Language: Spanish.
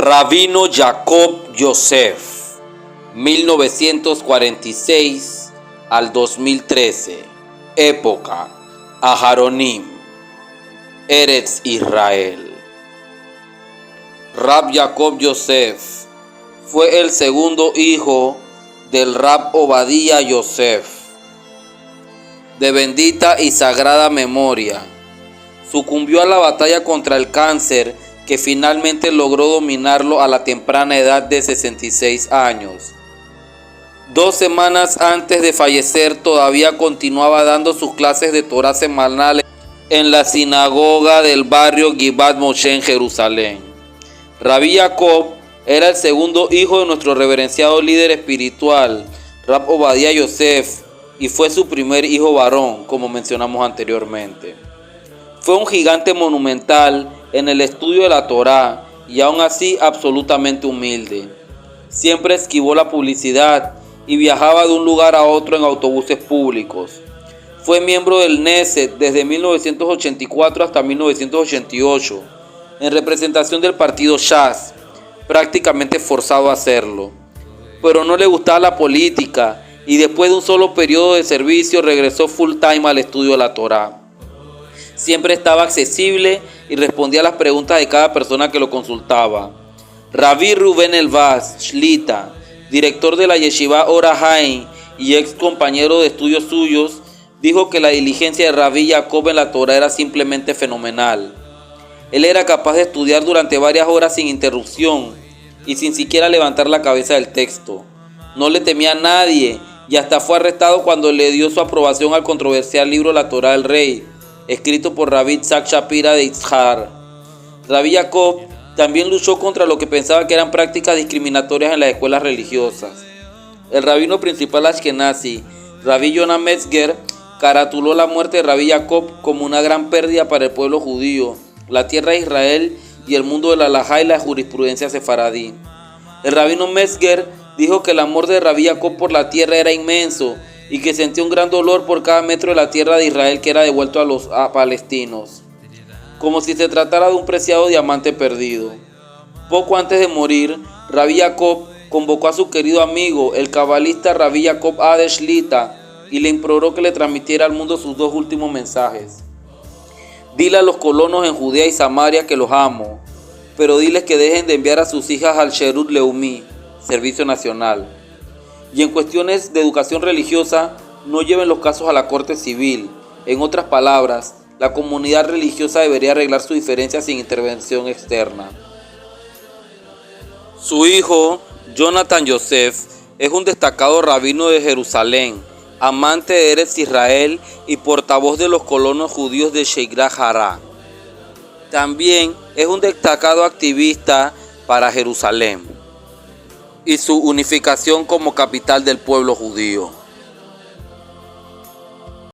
Rabino Jacob Yosef, 1946 al 2013. Época: Aharonim, Eretz Israel. Rab Jacob Yosef fue el segundo hijo del Rab Obadía Yosef, de bendita y sagrada memoria. Sucumbió a la batalla contra el cáncer, que finalmente logró dominarlo a la temprana edad de 66 años. 2 semanas antes de fallecer, todavía continuaba dando sus clases de Torah semanales en la sinagoga del barrio Givat Moshe en Jerusalén. Rabbi Jacob era el segundo hijo de nuestro reverenciado líder espiritual, Rab Obadía Yosef, y fue su primer hijo varón, como mencionamos anteriormente. Fue un gigante monumental en el estudio de la Torá y aún así absolutamente humilde. Siempre esquivó la publicidad y viajaba de un lugar a otro en autobuses públicos. Fue miembro del Knesset desde 1984 hasta 1988, en representación del partido Shas, prácticamente forzado a hacerlo. Pero no le gustaba la política y después de un solo periodo de servicio regresó full time al estudio de la Torá. Siempre estaba accesible y respondía a las preguntas de cada persona que lo consultaba. Rabbi Rubén Elbaz Shlita, director de la Yeshiva Or HaHaim y ex compañero de estudios suyos, dijo que la diligencia de Rabbi Jacob en la Torá era simplemente fenomenal. Él era capaz de estudiar durante varias horas sin interrupción y sin siquiera levantar la cabeza del texto. No le temía a nadie y hasta fue arrestado cuando le dio su aprobación al controversial libro La Torá del Rey, escrito por Rabbi Itzhak Shapira de Itzhar. Rabbi Jacob también luchó contra lo que pensaba que eran prácticas discriminatorias en las escuelas religiosas. El rabino principal ashkenazi, Rabbi Yonah Metzger, caratuló la muerte de Rabbi Jacob como una gran pérdida para el pueblo judío, la tierra de Israel y el mundo de la halajá y la jurisprudencia sefaradí. El rabino Metzger dijo que el amor de Rabbi Jacob por la tierra era inmenso y que sentía un gran dolor por cada metro de la tierra de Israel que era devuelto a los palestinos, como si se tratara de un preciado diamante perdido. Poco antes de morir, Rabbi Jacob convocó a su querido amigo, el cabalista Rabbi Jacob Ade Shlita, y le imploró que le transmitiera al mundo sus 2 últimos mensajes. Dile a los colonos en Judea y Samaria que los amo, pero diles que dejen de enviar a sus hijas al Sherut Leumi, servicio nacional. Y en cuestiones de educación religiosa, no lleven los casos a la corte civil. En otras palabras, la comunidad religiosa debería arreglar su diferencia sin intervención externa. Su hijo, Jonathan Yosef, es un destacado rabino de Jerusalén, amante de Eretz Israel y portavoz de los colonos judíos de Sheikh Jarrah. También es un destacado activista para Jerusalén y su unificación como capital del pueblo judío.